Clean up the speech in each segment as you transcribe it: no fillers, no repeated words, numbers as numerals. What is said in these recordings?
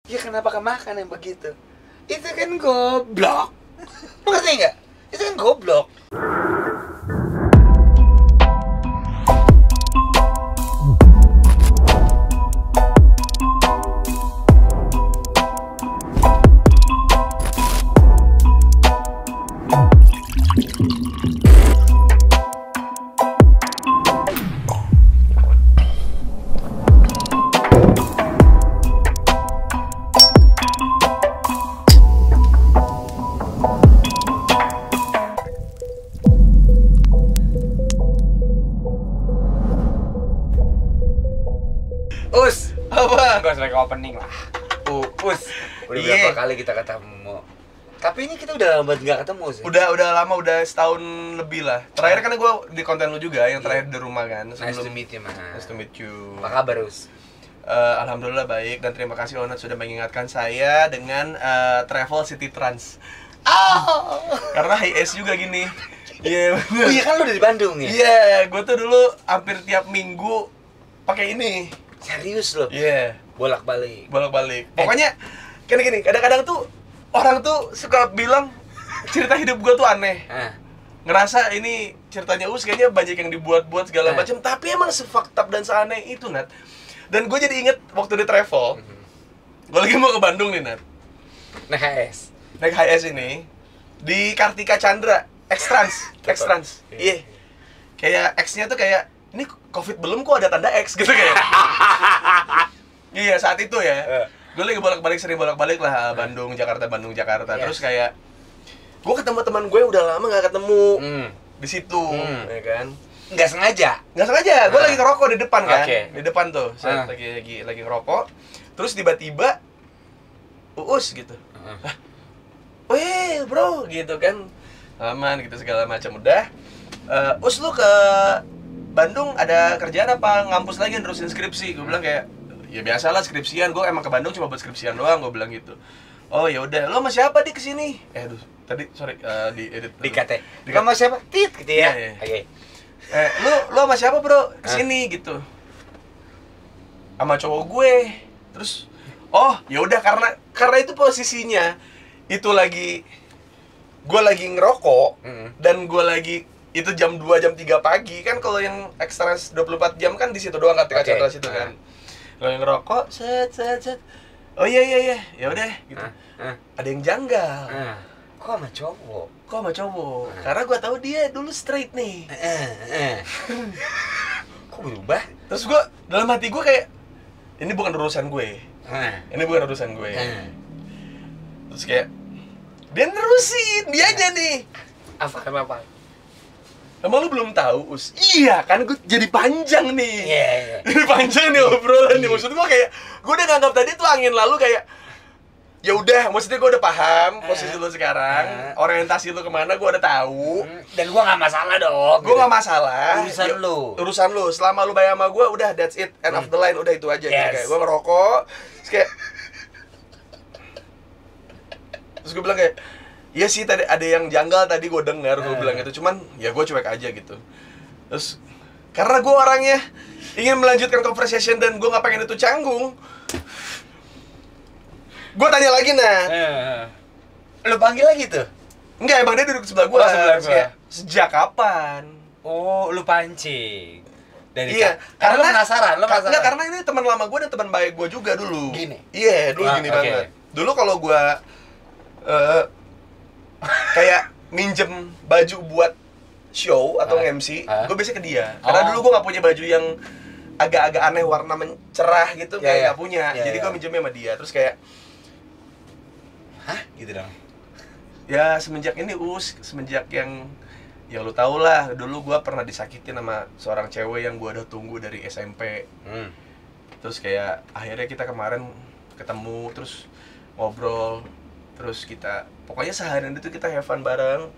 Ya kenapa kemakan yang begitu? Itu kan goblok. Lu ngerti nggak? Itu kan goblok. Us, Apa? Gak usah opening lah. Us. Udah berapa kali kita ketemu? Tapi ini kita udah lama nggak ketemu sih. Udah lama, udah setahun lebih lah. Terakhir kan gue di konten lu juga, yang terakhir di rumah kan. Nice to meet you, man. Nice to meet you. Apa kabar, Us? Alhamdulillah baik, dan terima kasih Onat sudah mengingatkan saya dengan travel City Trans. Karena HS juga gini. Iya, bener. Oh iya kan lu dari Bandung ya? Iya, gue tuh dulu hampir tiap minggu pakai ini. Serius loh? Iya, Bolak-balik. Pokoknya kayak gini, kadang-kadang tuh orang tuh suka bilang cerita hidup gue tuh aneh. Ngerasa ini ceritanya Us kayaknya banyak yang dibuat-buat segala macam, tapi emang se-fucked up dan seaneh itu, Nat. Dan gue jadi inget waktu di travel, gue lagi mau ke Bandung nih, Nat. Naik HS ini di Kartika Chandra, X-Trans. Iya. Kayak X-nya tuh kayak ini Covid belum kok ada tanda X gitu kayak. Iya, saat itu ya. Gue lagi sering bolak-balik lah Bandung Jakarta. Terus kayak gue ketemu teman gue udah lama nggak ketemu di situ, ya kan? Nggak sengaja. Gue lagi ngerokok di depan kan. Oke. Di depan tuh, saya lagi ngerokok. Terus tiba-tiba Uus gitu. Weh bro, gitu kan. Aman gitu segala macam udah. Us lu ke Bandung ada kerjaan apa? Ngampus lagi nerusin skripsi. Gue bilang kayak ya biasalah skripsian. Gue emang ke Bandung cuma buat skripsian doang. Gue bilang gitu. Oh ya udah. Lo sama siapa di kesini? Aduh, tadi sorry di edit. Dikate. Kamu siapa? Tit gitu ya. Iya. Oke. Lu sama siapa bro? Kesini gitu. Sama cowok gue. Terus oh ya udah karena itu posisinya itu lagi gue lagi ngerokok dan gue lagi itu jam 2 jam 3 pagi kan. Kalau yang ekstra 24 jam kan di situ doang Kartika Chandra situ kan. Kalau yang ngerokok set. Oh iya ya udah gitu. Ada yang janggal. Kok sama cowok? Karena gue tahu dia dulu straight nih. Kok berubah? Terus gue dalam hati gue kayak ini bukan urusan gue. Terus kayak dia nerusin, dia aja nih. Kenapa? Emang lu belum tahu, Us? Iya kan, gue jadi panjang nih. Iya. Jadi panjang nih obrolan nih. Maksud gue kayak, gue udah nganggap tadi tuh angin lalu kayak ya udah, maksudnya gue udah paham posisi lu sekarang, orientasi lu kemana gue udah tahu. Dan gue nggak masalah dong. Gue nggak masalah. Urusan lu. Selama lu bayar sama gue, udah that's it, end of the line, udah itu aja. Gitu. Kayak gue ngerokok, terus gue bilang kayak, iya sih tadi ada yang janggal tadi gue dengar, gue bilang gitu, cuman ya gue cuek aja gitu. Terus karena gue orangnya ingin melanjutkan conversation dan gue nggak pengen itu canggung, gue tanya lagi Lu panggil lagi tuh? Enggak, emang dia duduk sebelah gue. Kayak, sejak kapan? Oh, lu pancing. Iya, karena lu penasaran. Enggak, karena ini teman lama gue dan teman baik gue juga dulu. Gini? Iya, dulu gini banget. Dulu kalau gue kayak minjem baju buat show atau MC, gue biasanya ke dia. Karena dulu gue nggak punya baju yang agak-agak aneh, warna cerah gitu, kayak nggak punya. Jadi gue minjemnya sama dia. Terus kayak, hah? Gitu dong. Ya semenjak ini semenjak yang ya lu tau lah, dulu gue pernah disakitin sama seorang cewek yang gue udah tunggu dari SMP. Terus kayak akhirnya kita kemarin ketemu, terus ngobrol, terus kita pokoknya seharian itu kita have fun bareng,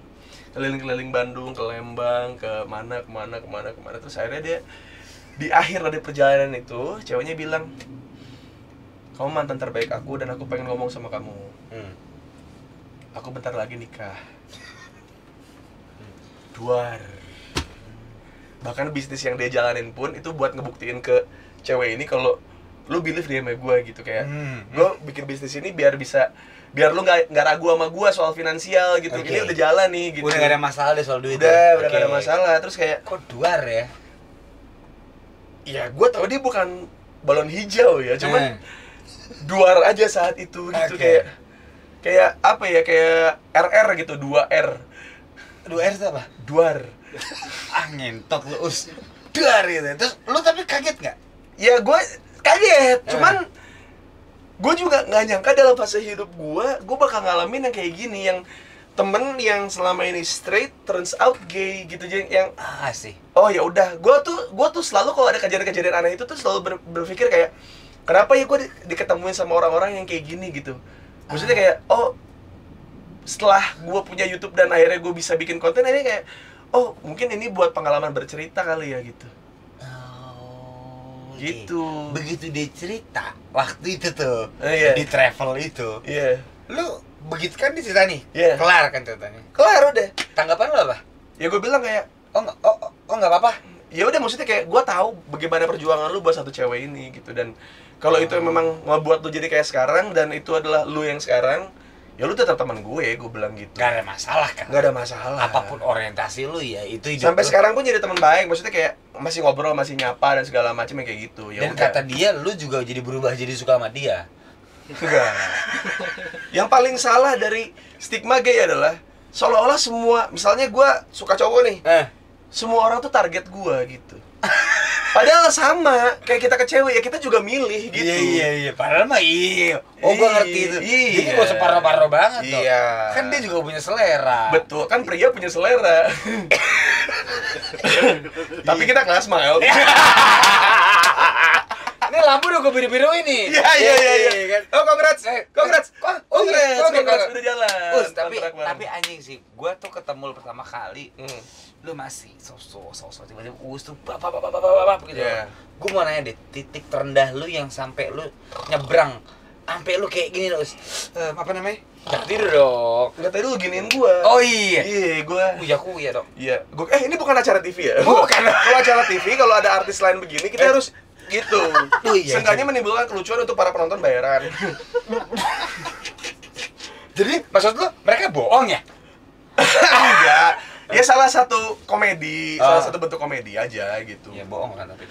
keliling-keliling Bandung, ke Lembang, ke mana. Terus akhirnya dia di akhir dari perjalanan itu ceweknya bilang, kamu mantan terbaik aku dan aku pengen ngomong sama kamu. Aku bentar lagi nikah. Duar. Bahkan bisnis yang dia jalanin pun itu buat ngebuktiin ke cewek ini kalau lu believe deh sama gue gitu kayak gue bikin bisnis ini biar lu nggak ragu sama gue soal finansial gitu. Ini udah jalan nih gitu. Udah gak ada masalah deh soal duit. Udah gak ada masalah. Terus kayak kok duar ya? Ya gue tau dia bukan balon hijau ya, cuman duar aja saat itu gitu. Kayak apa ya, kayak RR gitu, 2R. 2R itu apa? Duar. Ngentot lu duar gitu. Terus lu tapi kaget nggak? Ya gue kaget, cuman gue juga nggak nyangka dalam fase hidup gue bakal ngalamin yang kayak gini, yang temen yang selama ini straight turns out gay gitu, yang sih. Oh ya udah, gue tuh selalu kalau ada kejadian-kejadian aneh itu tuh selalu berpikir kayak kenapa ya gue diketemuin sama orang-orang yang kayak gini gitu. Maksudnya kayak setelah gue punya YouTube dan akhirnya gue bisa bikin konten ini kayak mungkin ini buat pengalaman bercerita kali ya gitu. Gitu. Begitu dia cerita waktu itu tuh di travel itu. Iya. Lu begitu kan dia cerita nih. Iya. Kelar kan ceritanya. Kelar udah. Tanggapan lu apa? Ya gue bilang kayak nggak apa-apa. Ya udah, maksudnya kayak gue tahu bagaimana perjuangan lu buat satu cewek ini gitu, dan kalau itu memang ngebuat lu jadi kayak sekarang dan itu adalah lu yang sekarang, ya lu tetap teman gue bilang gitu. Gak ada masalah kan? Gak ada masalah. Apapun orientasi lu ya itu hidup sampai lu. Sekarang pun jadi teman baik, maksudnya kayak masih ngobrol, masih nyapa dan segala macam kayak gitu. Ya dan udah. kata dia lu juga jadi berubah jadi suka sama dia. Enggak. Yang paling salah dari stigma gay adalah seolah-olah semua, misalnya gue suka cowok nih, semua orang tuh target gue gitu. Padahal sama kayak kita ke cewek ya, kita juga milih gitu. Iya. Padahal mah gue ngerti itu. Jadi gak usah parno-parno banget tuh. Iya. Kan dia juga punya selera. Betul, kan pria punya selera. Tapi kita kelas mal. Ini lampu udah gue biru-biru ini. Iya. Oh, congrats. Congrats udah jalan. Tapi anjing sih, gue tuh ketemu lu pertama kali. Lu masih sosok tiba-tiba tuh bapak gitu. Gue mau nanya deh, titik terendah lu yang sampai lu nyebrang sampai lu kayak gini loh. Apa namanya? Jangan tidur dong. Enggak, tadi lu giniin gua. Oh iya. Iya, gua. Kuya dong. Iya. Ini bukan acara TV ya? Bukan. Kalau acara TV, kalau ada artis lain begini, kita harus gitu. Seenggaknya menimbulkan kelucuan untuk para penonton bayaran. Jadi maksud lu mereka bohong ya? Enggak. Ya salah satu komedi, salah satu bentuk komedi aja gitu. Ya bohong kan tapi.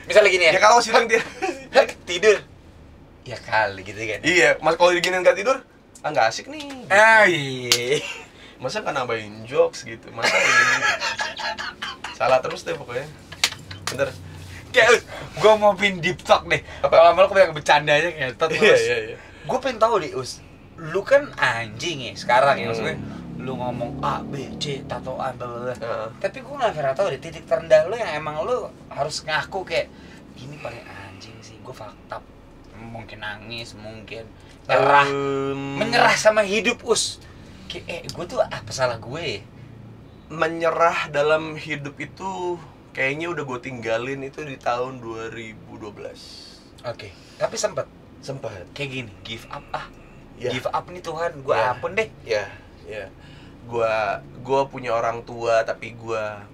Misalnya gini ya. Ya kalau sidang dia tidur. Ya kali gitu kan. Iya, mas kalau diginiin nggak tidur, nggak asik nih. Gitu. Iya. Masa kan nambahin jokes gitu, masa ini salah terus deh pokoknya. Bentar. Kayak gue mau pin deep talk nih. Kalau malu kebanyakan bercandanya kayak terus. Iya. Gue pengen tahu deh, lu kan anjing ya sekarang ya, maksudnya lu ngomong A, B, C, tatoan, blablabla. Tapi gue nggak pernah tahu deh titik terendah lu yang emang lu harus ngaku kayak ini paling anjing sih, gue fucked up. Mungkin nangis, mungkin nyerah, menyerah sama hidup kayak gue tuh apa salah gue? Menyerah dalam hidup itu kayaknya udah gue tinggalin itu di tahun 2012. Oke. Tapi sempat kayak gini, give up give up nih Tuhan, gue ampun deh. Ya. Gue punya orang tua, tapi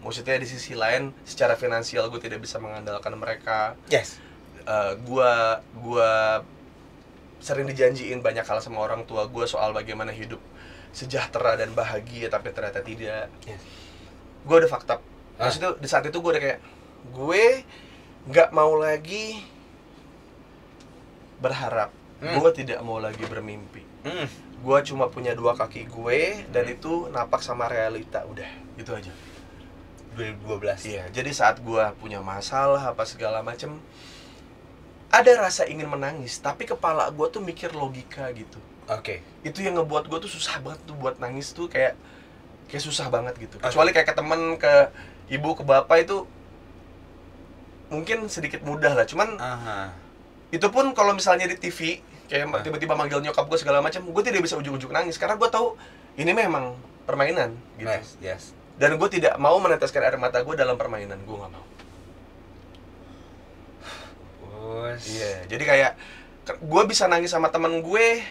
maksudnya di sisi lain secara finansial gue tidak bisa mengandalkan mereka. Yes. Gue sering dijanjiin banyak hal sama orang tua gue soal bagaimana hidup sejahtera dan bahagia, tapi ternyata tidak. Yes. Gue udah fucked up. Maksudnya di saat itu gue udah kayak gue nggak mau lagi berharap, gue tidak mau lagi bermimpi. Gue cuma punya 2 kaki gue dan itu napak sama realita, udah itu aja. 2012. Iya, jadi saat gue punya masalah apa segala macem, ada rasa ingin menangis, tapi kepala gue tuh mikir logika gitu. Oke. Itu yang ngebuat gue tuh susah banget tuh buat nangis tuh, kayak susah banget gitu. Kecuali kayak ke temen, ke ibu, ke bapak itu mungkin sedikit mudah lah. Cuman itu pun kalau misalnya di TV kayak tiba-tiba manggil nyokap gue segala macam, gue tidak bisa ujuk-ujuk nangis karena gue tahu ini memang permainan gitu. Yes. Dan gue tidak mau meneteskan air mata gue dalam permainan, gue nggak mau. Iya, jadi kayak gue bisa nangis sama teman gue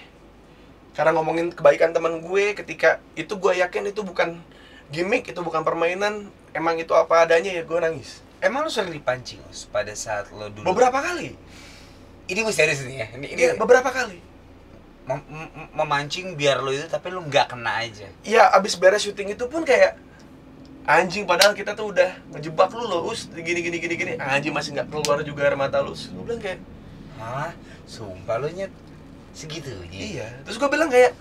karena ngomongin kebaikan teman gue, ketika itu gue yakin itu bukan gimmick, itu bukan permainan, emang itu apa adanya, ya gue nangis. Emang lu sering dipancing Us pada saat lo dulu? Beberapa kali. Ini gue serius nih ya. Iya, beberapa kali. Memancing biar lo itu tapi lo nggak kena aja. Iya, abis beres syuting itu pun kayak anjing, padahal kita tuh udah ngejebak lu loh, Us, gini. Anjing masih nggak keluar juga air mata lu. Gue bilang kayak, hah? Sumpah lo nyet segitu aja. iya. Terus gue bilang kayak,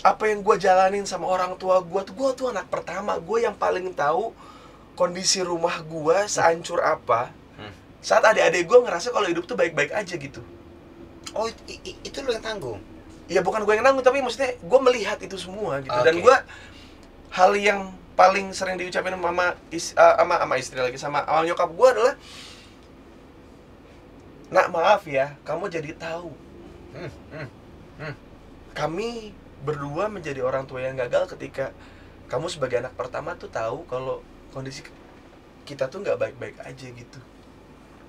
apa yang gue jalanin sama orang tua gue tuh anak pertama, gue yang paling tahu kondisi rumah gue sehancur apa. Saat adik-adik gue ngerasa kalau hidup tuh baik-baik aja gitu. Oh, itu lo yang tanggung? Ya bukan gue yang nanggung, tapi maksudnya gue melihat itu semua gitu. Okay. Dan gue, hal yang paling sering diucapin sama istri lagi, sama nyokap gue adalah, nak maaf ya, kamu jadi tahu. Kami berdua menjadi orang tua yang gagal ketika kamu sebagai anak pertama tuh tahu kalau kondisi kita tuh nggak baik-baik aja gitu.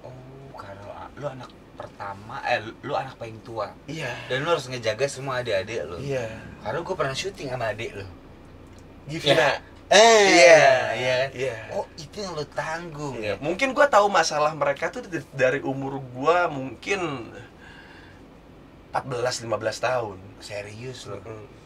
Oh, karena lu anak pertama, lu anak paling tua. Iya. Dan lu harus ngejaga semua adik-adik lu. Iya. Karena gue pernah syuting sama adik lu. Givina. Iya. Oh, itu yang lu tanggung ya. ya. Mungkin gue tahu masalah mereka tuh dari umur gue mungkin 14-15 tahun. Serius lo.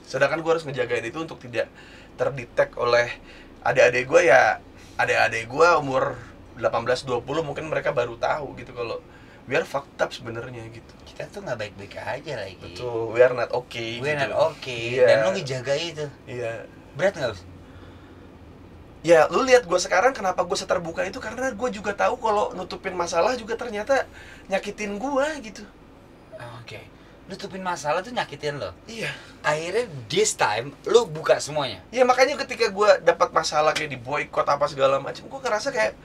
Sedangkan gue harus ngejagain itu untuk tidak terdetek oleh adik-adik gue ya. Adik-adik gue umur 18-20 mungkin mereka baru tahu gitu kalau we are fucked up sebenarnya gitu. Kita tuh nggak baik-baik aja lagi. Betul, we are not okay. We are gitu. not okay. Iya. Dan lu ngejaga itu. Iya. Berat nggak Us? Ya, lu lihat gue sekarang kenapa gue seterbuka itu karena gue juga tahu kalau nutupin masalah juga ternyata nyakitin gue gitu. Oke. Nutupin masalah tuh nyakitin lo. Iya. Akhirnya this time lu buka semuanya. Ya makanya ketika gue dapat masalah kayak di boykot apa segala macam, gue ngerasa kayak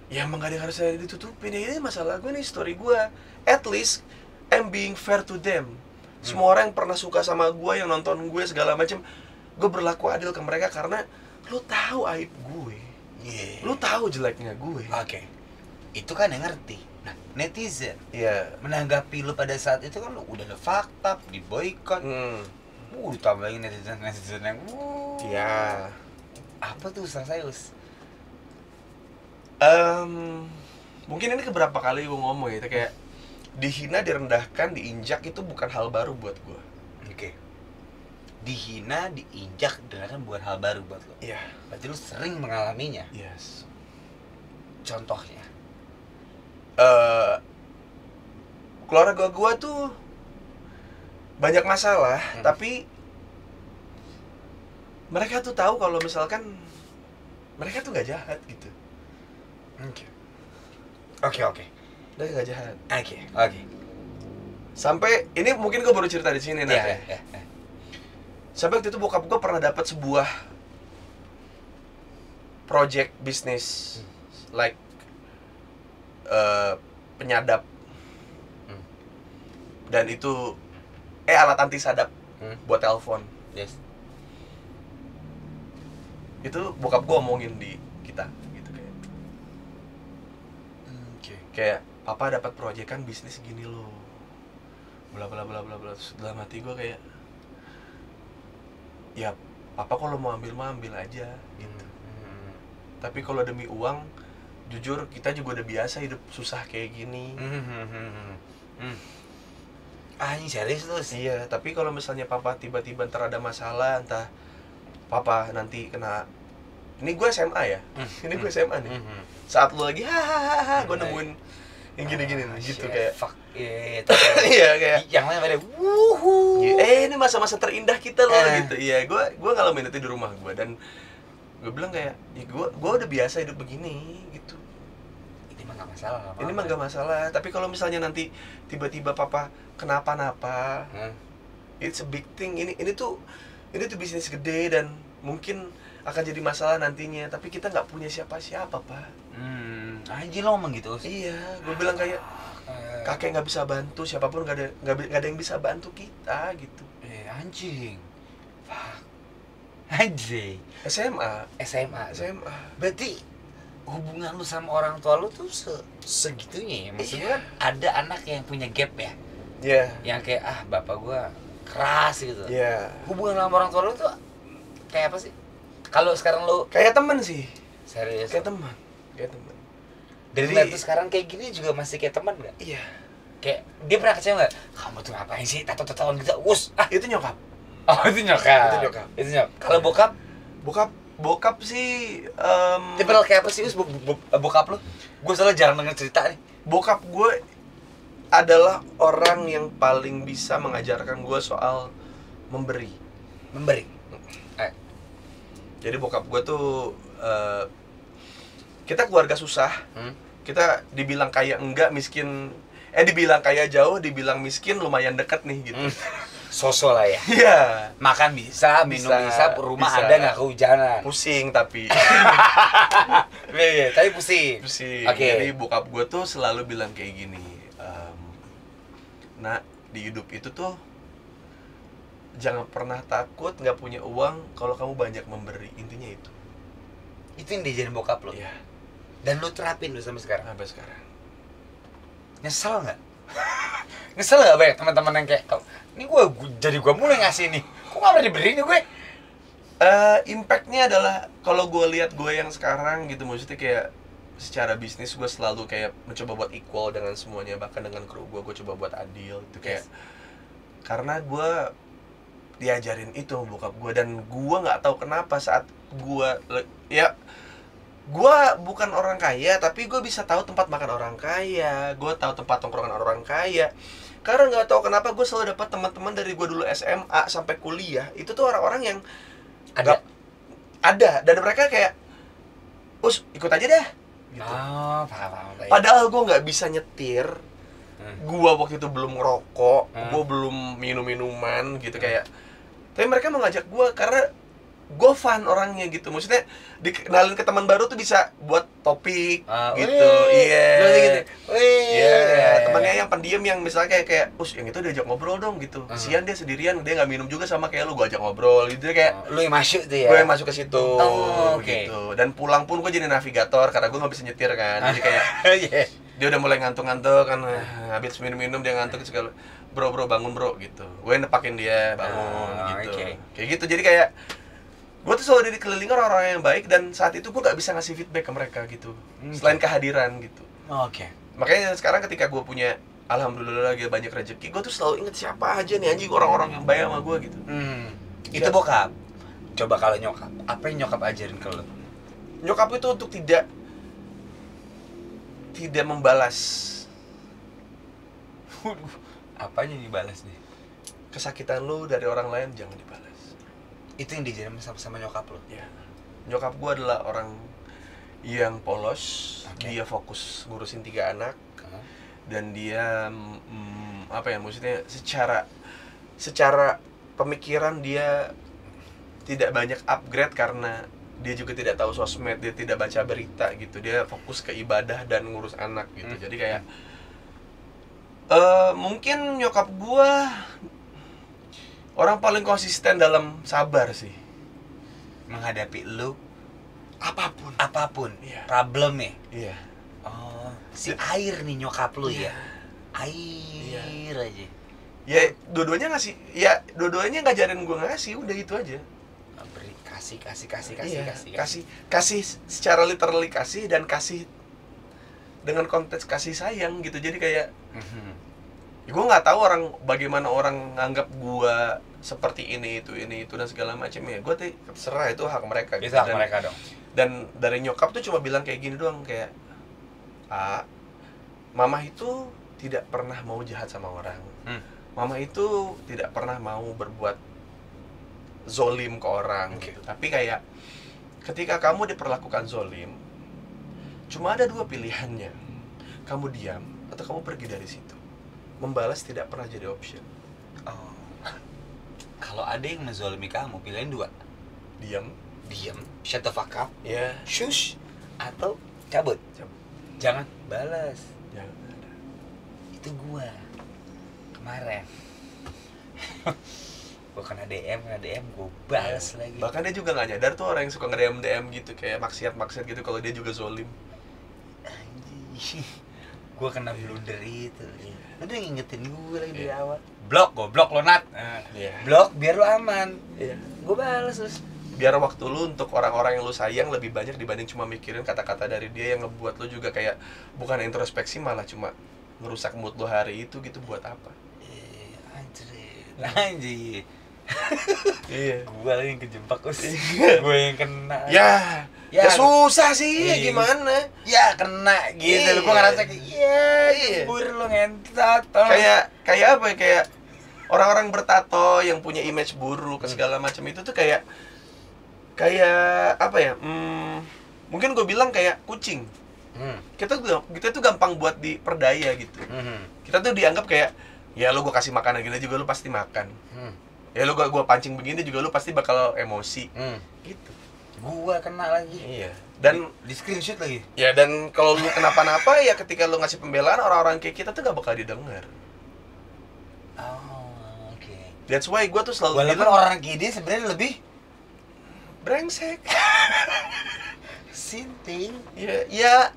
ya emang gak ada yang harus ditutupin. Ya ini masalah gue nih, story gue. At least I'm being fair to them. Semua orang yang pernah suka sama gue, yang nonton gue segala macam, gue berlaku adil ke mereka karena lu tahu aib gue. Yeah. Lu tahu jeleknya gue. Oke. Itu kan yang ngerti. Nah, netizen menanggapi lu pada saat itu kan lu udah fucked up, di boykot. Ditambah lagi netizen yang Iya. Apa tuh selesai Us? Mungkin ini keberapa kali gue ngomong ya, kayak dihina, direndahkan, diinjak itu bukan hal baru buat gue. Oke. Dihina, diinjak, direndahkan bukan hal baru buat lo. Iya. Berarti lu sering mengalaminya. Yes. Contohnya? Keluarga gue tuh banyak masalah, tapi mereka tuh tahu kalau misalkan mereka tuh gak jahat gitu. Oke. Mereka gak jahat. Oke. Sampai ini mungkin gue baru cerita di sini nanti. Iya. Sampai waktu itu bokap gue pernah dapat sebuah project bisnis, like penyadap, dan itu alat anti sadap buat telepon. Yes. Itu bokap gue omongin di kita gitu kayak. Kayak papa dapat proyekan bisnis gini loh. Bla bla bla bla bla. Dalam hati gue kayak, ya papa kalau mau ambil aja gitu. Tapi kalau demi uang, jujur kita juga udah biasa hidup susah kayak gini. Ini serius lu sih? Iya, tapi kalau misalnya papa tiba-tiba ntar ada masalah, entah papa nanti kena, ini gue SMA ya, ini gue SMA nih. Saat lu lagi hahaha, gue nemuin yang gini-gini nih, gitu kayak fuck it. Iya kayak yang lain pada wuhu. Ini masa-masa terindah kita loh gitu. Iya, gue ngalamin itu di rumah gue, dan gue bilang kayak, ya gue udah biasa hidup begini gitu. Ini mah gak masalah. Ini mah gak masalah, tapi kalau misalnya nanti tiba-tiba papa kenapa-napa, it's a big thing. Ini tuh bisnis gede dan mungkin akan jadi masalah nantinya, tapi kita nggak punya siapa-siapa, Pak. Anjir lo ngomong gitu. Iya, gue bilang kayak kakek nggak bisa bantu, siapapun nggak ada yang bisa bantu kita gitu. Anjing. Fuck. Anjing. SMA. Berarti hubungan lu sama orang tua lu tuh segitunya ya? Maksudnya kan ada anak yang punya gap ya? Iya. Yang kayak, bapak gua keras gitu. Iya. Hubungan sama orang tua lu tuh kayak apa sih? Kalau sekarang lu kayak teman sih. serius? Kayak teman. Kayak teman. Dari lihat tuh sekarang kayak gini juga masih kayak teman nggak? Iya. Kayak dia pernah kecewa nggak? Kamu tuh ngapain sih tato-tatoan gitu? Itu nyokap. Oh itu nyokap. Itu nyokap. Kalau bokap? Bokap sih Tipe kayak apa sih bokap lu? Gue soalnya jarang denger cerita nih. Bokap gue adalah orang yang paling bisa mengajarkan gue soal memberi. Jadi bokap gue tuh kita keluarga susah. Kita dibilang kaya enggak, miskin dibilang kaya jauh, dibilang miskin lumayan dekat nih gitu. Sosok lah ya. Iya. Makan bisa, minum bisa, rumah ada nggak kehujanan. Pusing tapi. Iya, tapi pusing. Okay. Jadi bokap gue tuh selalu bilang kayak gini, nak, di hidup itu tuh jangan pernah takut nggak punya uang kalau kamu banyak memberi. Intinya itu. Itu yang diajarin bokap lo? Iya. Dan lo terapin lo sampai sekarang? Sampai sekarang. Nyesel nggak? Nyesel nggak banyak teman-teman yang kayak, ini gue mulai ngasih nih, kok nggak pernah diberi nih gue? Impactnya adalah kalau gue lihat gue yang sekarang gitu, maksudnya kayak secara bisnis gue selalu kayak mencoba buat equal dengan semuanya, bahkan dengan kru gue coba buat adil itu kayak karena gue diajarin itu bokap gue, dan gue nggak tahu kenapa saat gue gue bukan orang kaya tapi gue bisa tahu tempat makan orang kaya, gue tahu tempat tongkrongan orang kaya. Karena nggak tahu kenapa gue selalu dapat teman-teman dari gue dulu SMA sampai kuliah itu tuh orang-orang yang ada dan mereka kayak ikut aja dah gitu. Paham. Padahal gue nggak bisa nyetir, gue waktu itu belum ngerokok, gue belum minum-minuman gitu kayak. Tapi mereka mau ngajak gue karena gue fun orangnya gitu, maksudnya dikenalin ke teman baru tuh bisa buat topik gitu. Temannya yang pendiam yang misalnya kayak yang itu diajak ngobrol dong gitu. Kesian dia sendirian, dia nggak minum juga sama kayak lu, gue ajak ngobrol gitu kayak. Lu yang masuk tuh ya? Gue yang masuk ke situ gitu. Dan pulang pun gue jadi navigator karena gue nggak bisa nyetir kan. Jadi kayak dia udah mulai ngantuk-ngantuk kan, habis minum-minum dia ngantuk segala. Bro bangun bro gitu. Gue nepakin dia bangun gitu. Kayak gitu, jadi kayak gue tuh selalu dikelilingi orang-orang yang baik dan saat itu gue gak bisa ngasih feedback ke mereka gitu, selain kehadiran gitu. Makanya sekarang ketika gue punya, alhamdulillah lagi banyak rezeki, gue tuh selalu inget siapa aja nih anjing orang-orang yang baik sama gue gitu. Itu bokap. Coba kalau nyokap, apa yang nyokap ajarin ke lo? Nyokap itu untuk tidak membalas. Apanya yang dibalas nih? Kesakitan lu dari orang lain jangan dibalas. Itu yang diajarin sama nyokap lo? Ya. Nyokap gue adalah orang yang polos, dia fokus ngurusin 3 anak, dan dia maksudnya secara pemikiran dia tidak banyak upgrade karena dia juga tidak tahu sosmed, dia tidak baca berita gitu, dia fokus ke ibadah dan ngurus anak gitu. Jadi kayak mungkin nyokap gue orang paling konsisten dalam sabar sih menghadapi lu apapun problem ya. Iya. Air nih nyokap lu ya. Air aja. Ya dua-duanya ngasih, ya dua-duanya ngajarin gue ngasih, udah itu aja. Beri kasih secara literally kasih, dan kasih dengan konteks kasih sayang gitu. Jadi kayak gue nggak tahu bagaimana orang nganggap gue seperti ini itu dan segala macam ya. Gue terserah, itu hak mereka. Itu hak mereka dong. Dan dari nyokap tuh cuma bilang kayak gini doang, kayak mama itu tidak pernah mau jahat sama orang. Mama itu tidak pernah mau berbuat zolim ke orang gitu. Tapi kayak ketika kamu diperlakukan zolim, cuma ada 2 pilihannya. Kamu diam atau kamu pergi dari situ. Membalas tidak pernah jadi option. Kalau ada yang menzolimi kamu, pilihan 2. Diam, shut the fuck up. Shush, atau cabut. Jangan balas. Jangan. Itu gua kemarin. Gua kena DM, gua balas lagi. Bahkan dia juga nggak nyadar tuh orang yang suka nge-DM gitu kayak maksiat gitu kalau dia juga zolim. Anjing. Gua kena blunder itu. Lu udah ngingetin gue lagi dari awal. Blok lo Nat. Blok biar lu aman. Gue balas terus. biar waktu lu untuk orang-orang yang lu sayang lebih banyak dibanding cuma mikirin kata-kata dari dia yang ngebuat lu juga kayak bukan introspeksi, malah cuma ngerusak mood lu hari itu gitu. Buat apa? Anjir. Iya. Gua lagi yang kejebak gue yang kena. Ya susah sih, gimana? Ya kena gitu. Gua ngerasa kayak jebur lu ngentot. Kayak apa ya? Kayak orang-orang bertato yang punya image buruk ke segala macam itu tuh kayak apa ya? Mungkin gue bilang kayak kucing. Kita tuh gampang buat diperdaya gitu. Kita tuh dianggap kayak, ya lu gue kasih makanan gini juga lu pasti makan. Ya lu gue pancing begini juga lu pasti bakal emosi. Gitu. Gua kena lagi. Iya. Dan di screenshot lagi. Ya, dan kalau lu kenapa-napa ya ketika lu ngasih pembelaan, orang-orang kayak kita tuh gak bakal didengar. Oh, oke. That's why gue tuh selalu walaupun bilang orang gini sebenarnya lebih brengsek. sinting. Ya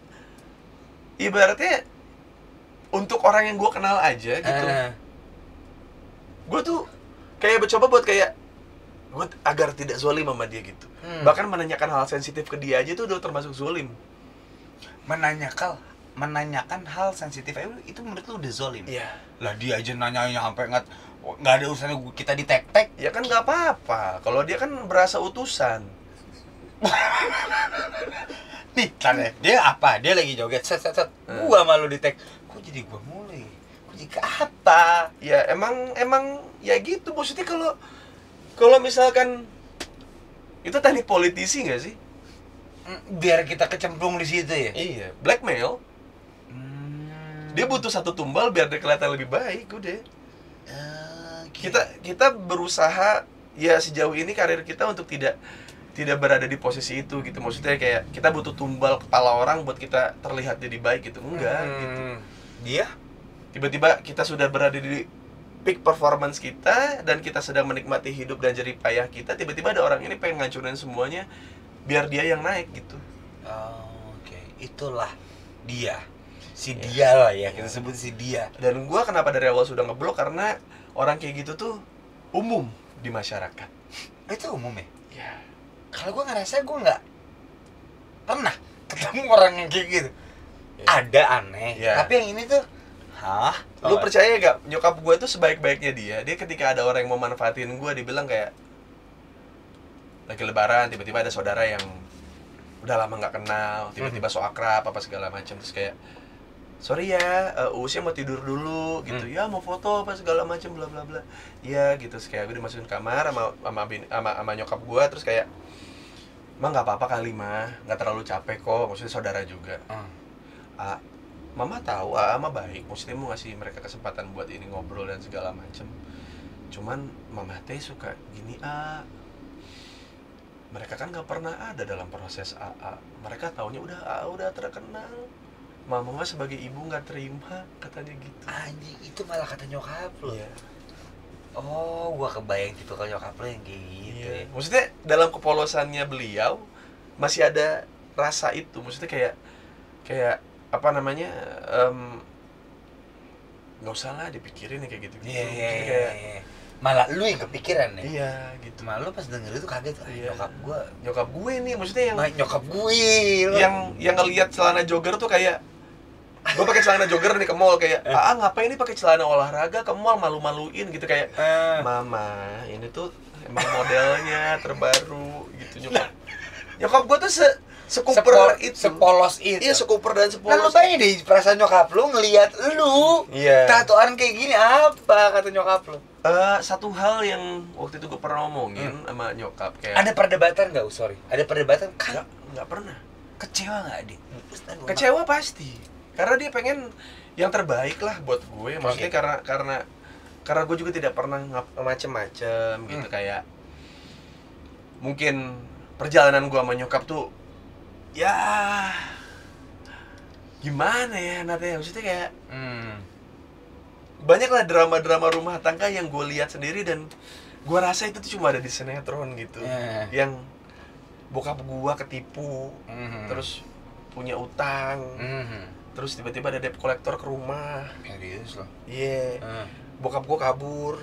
ibaratnya untuk orang yang gue kenal aja gitu. Gue tuh kayak mencoba buat kayak gue agar tidak zolim sama dia gitu. Bahkan menanyakan hal sensitif ke dia aja tuh udah termasuk zolim. Menanyakan hal sensitif itu menurut lu udah zolim? Iya. Lah dia aja nanya sampai nggak ada urusannya kita di tek-tek. Ya kan nggak apa-apa. Kalau dia kan berasa utusan. Nih, tanya dia apa? Dia lagi joget set. Gua malu di tek. Kok jadi gua mulai? Kok jadi apa? Ya emang ya gitu. Maksudnya kalau misalkan itu teknik politisi nggak sih? Biar kita kecemplung di situ ya. Iya, blackmail. Dia butuh satu tumbal biar dia kelihatan lebih baik, udah. Kita berusaha ya sejauh ini karir kita untuk tidak berada di posisi itu gitu. Maksudnya kayak kita butuh tumbal kepala orang buat kita terlihat jadi baik gitu. Enggak gitu. Dia tiba-tiba kita sudah berada di peak performance kita dan kita sedang menikmati hidup dan jerih payah kita, tiba-tiba ada orang ini pengen ngancurin semuanya biar dia yang naik gitu. Oke. Itulah dia. Dia lah ya, kita sebut si dia. Dan gua kenapa dari awal sudah ngeblok karena orang kayak gitu tuh umum di masyarakat. Itu umum ya? Ya. Kalau gua ngerasa gua nggak pernah ketemu orang yang kayak gitu. Ada aneh, tapi yang ini tuh lu percaya gak, nyokap gue tuh sebaik-baiknya dia ketika ada orang yang mau manfaatin gue, dibilang kayak lagi lebaran tiba-tiba ada saudara yang udah lama nggak kenal tiba-tiba so akrab apa segala macam, terus kayak sorry ya, Uusnya mau tidur dulu gitu. Ya mau foto apa segala macam bla bla bla. Ya gitu, terus kayak gue dimasukin kamar sama nyokap gue, terus kayak mah nggak apa-apa kali mah, nggak terlalu capek kok, maksudnya saudara juga. Mama tahu mah baik, maksudnya mau ngasih mereka kesempatan buat ini ngobrol dan segala macem. Cuman mama teh suka gini mereka kan nggak pernah ada dalam proses mereka taunya udah terkenal. Mama sebagai ibu nggak terima, katanya gitu. Anjing, itu malah kata nyokap lo. Iya. Oh, gua kebayang tipe kalau nyokap lo yang kayak gitu. Iya. Maksudnya dalam kepolosannya beliau masih ada rasa itu, maksudnya kayak apa namanya, nggak usah lah dipikirin kayak gitu. Iya. Malah lu yang kepikiran ya? Iya gitu. Malah lu pas denger itu kaget. Nyokap gue nih, maksudnya nyokap gue yang ngelihat celana jogger tuh kayak gue pakai celana jogger nih ke mall, kayak ngapain nih pakai celana olahraga ke mall, malu-maluin gitu, kayak mama ini tuh emang modelnya terbaru gitu. Nyokap gue tuh sepolos itu. Iya, sekuper dan sepolos. Nah, lu bayangin deh perasaan nyokap lu ngelihat lu tatoan kayak gini, apa kata nyokap lu? Satu hal yang waktu itu gue pernah ngomongin sama nyokap, kayak ada perdebatan nggak? Ada perdebatan kan? Nggak pernah. Kecewa nggak, Dik? Kecewa pasti, karena dia pengen yang terbaik lah buat gue. Maksudnya karena gue juga tidak pernah macem-macem gitu. Kayak mungkin perjalanan gue sama nyokap tuh ya gimana ya nanti, maksudnya kayak banyaklah drama-drama rumah tangga yang gue lihat sendiri, dan gue rasa itu tuh cuma ada di sinetron gitu. Yang bokap gue ketipu, terus punya utang, terus tiba-tiba ada debt collector ke rumah. Serius loh? Iya. Bokap gue kabur,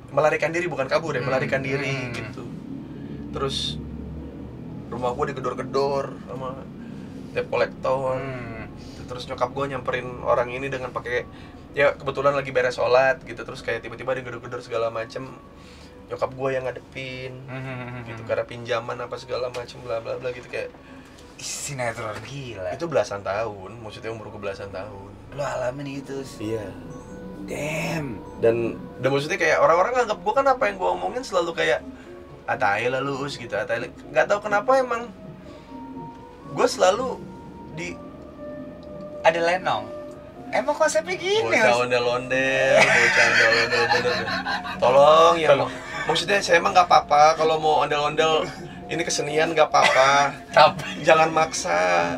melarikan diri, bukan kabur ya, melarikan diri gitu. Terus rumah gue digedor-gedor sama debt collector. Terus nyokap gue nyamperin orang ini dengan pakai, ya kebetulan lagi beres sholat gitu, terus kayak tiba-tiba digedor-gedor segala macem. Nyokap gue yang ngadepin gitu, karena pinjaman apa segala macem bla bla bla gitu, kayak sinetron gila. itu belasan tahun, maksudnya umur gue belasan tahun Lo alamin itu sih. iya. Damn. Dan maksudnya kayak orang-orang nganggap gue kan apa yang gue omongin selalu kayak atai lah lu gitu, atai. Nggak tahu kenapa emang gue selalu di Ada lenong. Emang konsepnya gini. bocah ondel-ondel, bocah ondel-ondel bener deh. Tolong ya, maksudnya saya emang nggak apa-apa kalau mau ondel-ondel, ini kesenian nggak apa-apa. Tapi Jangan maksa.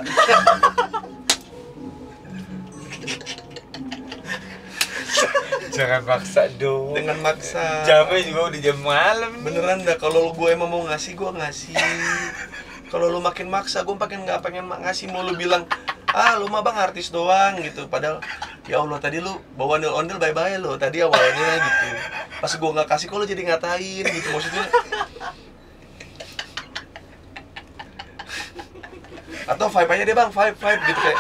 jangan maksa dong. Dengan maksa. Jamnya juga udah jam malam. Beneran dah, kalau gue emang mau ngasih, gue ngasih. Kalau lu makin maksa, gue makin nggak pengen ngasih. Mau lu bilang, lu mah bang artis doang gitu. Padahal, ya Allah, tadi lu bawa ondel-ondel bye-bye lo. Tadi awalnya gitu. Pas gue nggak kasih, kok lu jadi ngatain gitu. Maksudnya, atau vibe aja deh bang, vibe gitu kayak.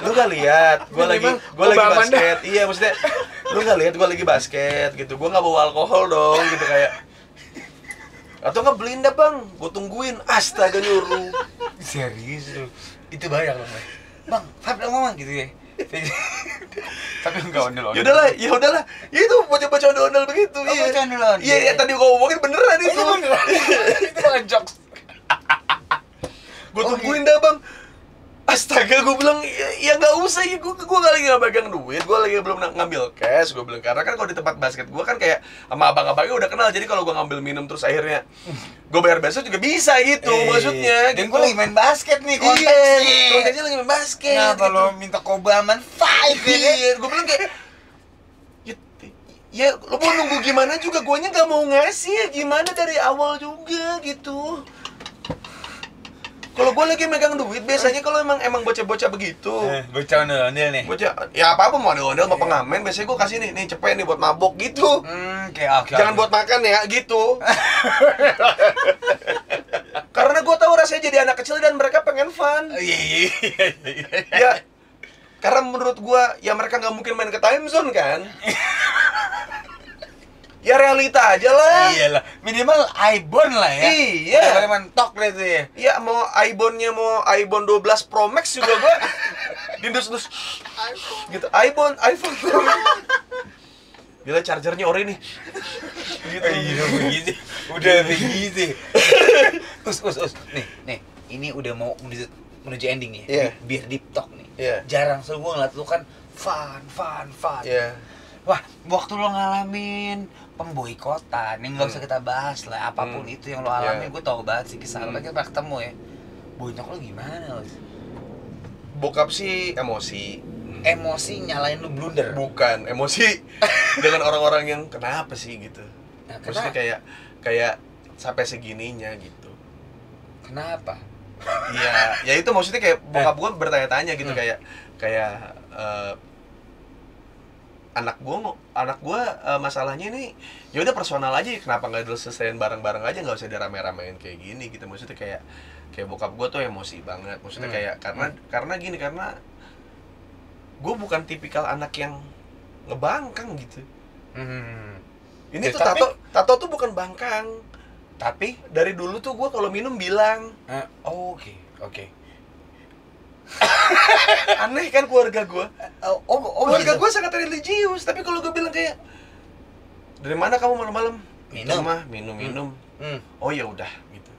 Lu gak lihat, gue lagi basket. Iya, maksudnya lu gak lihat gue lagi basket gitu. Gue nggak bawa alkohol dong gitu kayak. Atau nggak beliin dah bang, gue tungguin. Astaga nyuruh. Serius lu. Itu banyak loh, Bang. Vibe dong ngomong gitu ya. Tapi enggak ondel-ondel. Ya udahlah. Ya itu bocah-bocah ondel-ondel begitu. Oh, bocah ondel-ondel. Iya, tadi gue ngomongin beneran itu. Itu bukan jokes. Gue tungguin dah bang. Astaga, gue bilang ya nggak usah ya, gue lagi nggak pegang duit, gue lagi belum ngambil cash, gue bilang. Karena kan kalau di tempat basket gue kan kayak sama abang-abangnya udah kenal, jadi kalau gue ngambil minum terus akhirnya gue bayar besok juga bisa gitu, maksudnya. Dan gitu. gue lagi main basket nih, konteksnya lagi main basket. Kenapa gitu. lo minta kobaman five ya kan? Iya, gue bilang kayak ya lo mau nunggu gimana juga, guanya nggak mau ngasih ya gimana dari awal juga gitu. Kalau gue lagi megang duit, biasanya kalau emang bocah-bocah begitu, bocah ondel-ondel nih. bocah, ya apa mau ondel-ondel mau pengamen, biasanya gue kasih nih cepet nih buat mabok gitu. Okay. Jangan buat makan ya, gitu. Karena gue tahu rasanya jadi anak kecil dan mereka pengen fun. Iya. Ya, karena menurut gue, ya mereka nggak mungkin main ke time zone kan. Ya realita aja lah. Iyalah, minimal iBond lah ya. Iya. Udah mentok deh tuh ya. Ya mau iPhone 12 Pro Max juga gua dindus-dus gitu. iPhone gila, chargernya ori nih. Gitu. Iya begitu. Udah begitu. Us. Nih, ini udah mau menuju ending nih. Iya. Biar deep talk nih. Iya. Jarang selalu gua ngeliat lu kan fun. Iya. Wah, waktu lo ngalamin pemboikotan, yang nggak usah kita bahas lah, apapun itu yang lo alamin, gue tau banget sih kisah lo, kita pernah ketemu ya. Bonyok lo gimana lo? Bokap sih emosi. Emosi nyalain lo blunder? Bukan, emosi dengan orang-orang yang kenapa sih gitu. Nah, maksudnya kayak sampai segininya gitu. Kenapa? Iya, ya itu maksudnya kayak bokap gue bertanya-tanya gitu, kayak anak gue masalahnya ini ya udah personal aja, kenapa nggak diselesain bareng-bareng aja, nggak usah dirame-ramein kayak gini gitu. Maksudnya kayak bokap gue tuh emosi banget, maksudnya kayak karena gue bukan tipikal anak yang ngebangkang gitu. Ini Ya, tuh tato tuh bukan bangkang, tapi dari dulu tuh gue kalau minum bilang oke. Aneh kan keluarga gue. Keluarga gitu? gue sangat religius, tapi kalau gue bilang kayak, dari mana kamu malam-malam? Minum. Oh ya udah gitu.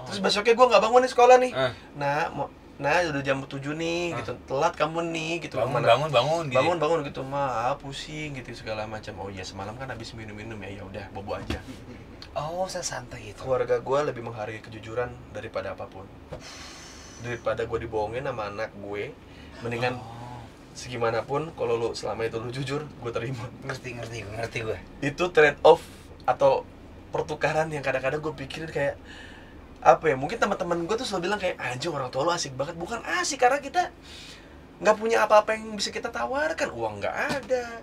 Terus besoknya gue nggak bangun nih sekolah nih. Nah udah jam 7 nih gitu, telat kamu nih gitu. Bangun gitu, pusing gitu segala macam. Oh iya, semalam kan habis minum ya udah bobo aja. Oh, saya santai gitu. Keluarga gue lebih menghargai kejujuran daripada apapun. Daripada gue dibohongin sama anak gue, mendingan segimanapun kalau lu selama itu lu jujur, gue terima. Ngerti gue. Itu trade off atau pertukaran yang kadang-kadang gue pikirin kayak apa ya, mungkin teman-teman gue tuh selalu bilang kayak anjing orang tua lu asik banget. Bukan asik, karena kita nggak punya apa-apa yang bisa kita tawarkan, uang nggak ada.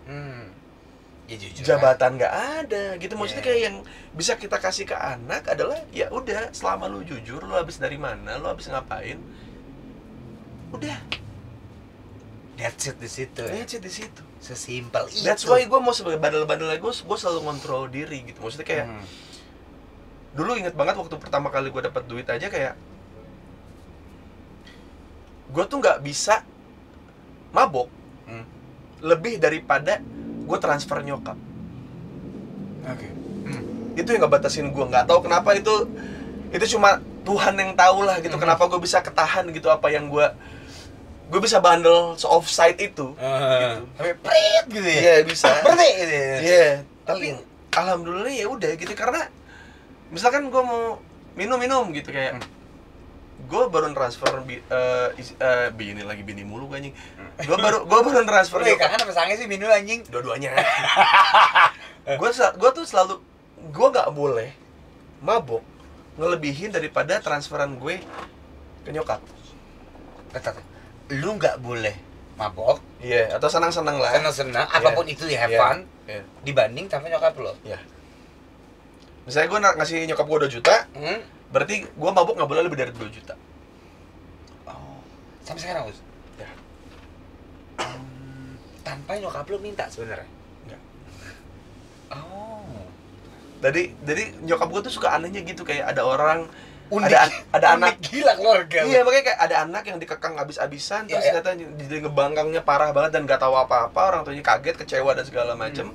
Ya, jujur, jabatan nggak ada gitu. Maksudnya kayak yang bisa kita kasih ke anak adalah ya udah, selama lu jujur, lu habis dari mana, lu habis ngapain, udah. That's it di situ. That's it di situ. Sesimpel itu. That's why gue mau sebagai bandel-bandel gue selalu ngontrol diri gitu. Maksudnya kayak dulu inget banget waktu pertama kali gue dapat duit aja, kayak gue tuh nggak bisa mabok lebih daripada gue transfer nyokap. Oke. Itu yang nggak batasin gue. Nggak tahu kenapa, itu cuma Tuhan yang tahu lah gitu. Kenapa gue bisa ketahan gitu, apa yang gue bisa bandel se-offside itu gitu. Sampai prit gitu ya. Iya, bisa. Berarti gitu ya. Iya, tapi alhamdulillah ya udah gitu. Karena misalkan gue mau minum gitu, kayak gue baru transfer bini lagi bini mulu gue anjing. Gue baru transfer. Kangen apa sange sih bini lu anjing? Dua-duanya. Gue tuh selalu, gue nggak boleh mabok ngelebihin daripada transferan gue ke nyokap. Lu nggak boleh mabok, Iya, atau senang-senang lah. senang-senang, apapun itu ya, have fun, dibanding sama nyokap lo. Iya. Misalnya gue ngasih nyokap gue 2 juta, berarti gue mabuk nggak boleh lebih dari 2 juta. Oh, sampai sekarang Us? Ya. Tanpa nyokap lo minta sebenarnya? Enggak. Oh. Jadi nyokap gue tuh suka anehnya gitu, kayak ada orang Unik, ada anak gila keluarga. Iya, makanya kayak ada anak yang dikekang habis-habisan, terus ternyata jadi ngebangkangnya parah banget dan gak tahu apa-apa, orang tuanya kaget, kecewa dan segala macem.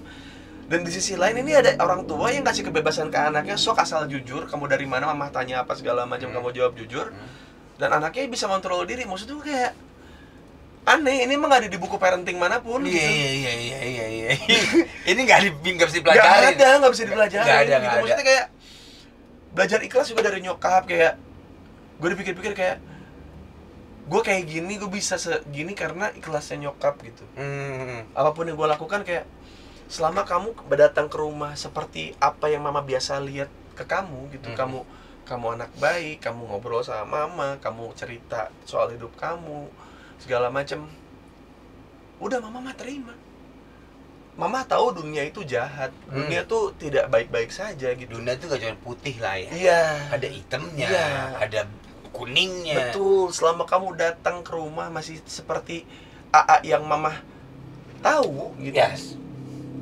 Dan di sisi lain ini ada orang tua yang kasih kebebasan ke anaknya, sok asal jujur, kamu dari mana, mama tanya apa segala macam, kamu jawab jujur. Dan anaknya bisa kontrol diri. Maksudnya kayak aneh, ini emang gak ada di buku parenting manapun gitu. Iya. Ini nggak bisa dipelajari. Nggak bisa dipelajari. Nggak ada. Maksudnya kayak belajar ikhlas juga dari nyokap. Kayak gue dipikir-pikir kayak gue kayak gini, gue bisa segini karena ikhlasnya nyokap gitu. Apapun yang gue lakukan, kayak selama kamu datang ke rumah seperti apa yang mama biasa lihat ke kamu gitu, kamu anak baik, kamu ngobrol sama mama, kamu cerita soal hidup kamu segala macem, udah mama terima. Mama tahu dunia itu jahat, dunia tuh tidak baik-baik saja gitu. Dunia itu gak cuma putih lah ya. Iya. Ada hitamnya, ada kuningnya. Betul, selama kamu datang ke rumah masih seperti AA yang mama tahu gitu. Yes.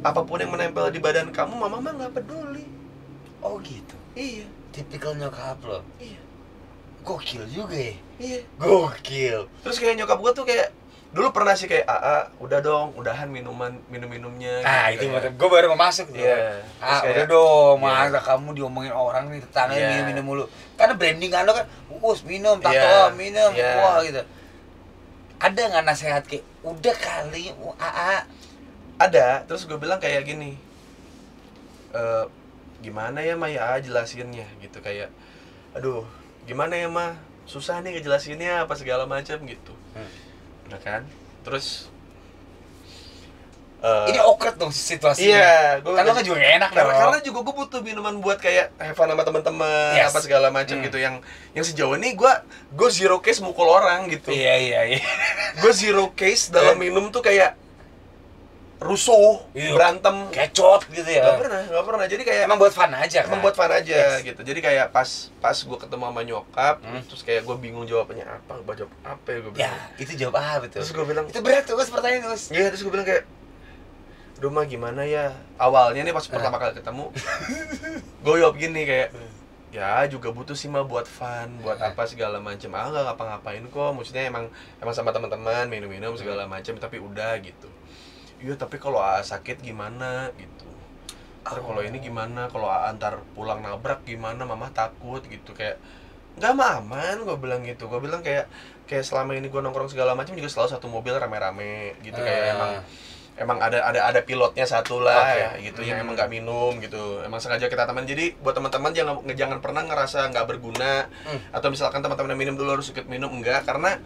Apapun yang menempel di badan kamu, mama mah nggak peduli. Oh gitu. Iya. Tipikal nyokap lo. Iya. Gokil juga ya. Iya. Gokil. Terus kayak nyokap gua tuh kayak dulu pernah sih kayak udah dong, udahan minumnya. Ah gitu, itu gue baru mau masuk tuh. Iya. Udah dong, masa kamu diomongin orang nih, tetangga minum mulu. Karena brandingan lo kan, minum, tato, minum, wah gitu. Ada nggak nasihat kayak, udah kali, Ada, terus gue bilang kayak gini, gimana ya Ma ya jelasinnya gitu, kayak aduh gimana ya Ma, susah nih ngejelasinnya apa segala macam gitu. Udah kan, terus ini awkward dong situasinya. Iya, karena kan juga enak dong. Karena juga gue butuh minuman buat kayak have fun sama teman-teman, apa segala macam gitu. Yang sejauh ini gue zero case mukul orang gitu. Iya. Gue zero case dalam minum tuh kayak rusuh, berantem, kecot gitu ya. Gak pernah. Jadi kayak emang buat fun aja kan? Emang buat fun aja gitu. Jadi kayak pas gue ketemu sama nyokap, terus kayak gue bingung jawabnya apa, gue jawab apa ya gue bilang. Ya, itu jawab apa tuh? Terus gue bilang, itu berat tuh, pertanyaan terus. Iya, terus gue bilang kayak, aduh Ma gimana ya? Awalnya nih pas pertama kali ketemu, gue jawab gini kayak, ya juga butuh sih Ma buat fun, buat apa segala macam. Nggak ngapa-ngapain kok. Maksudnya emang sama teman-teman minum-minum segala macam, tapi udah gitu. Iya, tapi kalau sakit gimana gitu. Ntar kalau ini gimana, kalau antar pulang nabrak gimana, Mama takut gitu. Kayak nggak aman, gue bilang gitu. Gue bilang kayak selama ini gue nongkrong segala macam juga selalu satu mobil rame-rame gitu. Kayak emang ada pilotnya satu lah ya gitu, yang emang nggak minum gitu. Emang sengaja kita teman. Jadi buat teman-teman jangan pernah ngerasa nggak berguna, atau misalkan teman-teman yang minum dulu harus ikut minum, enggak, karena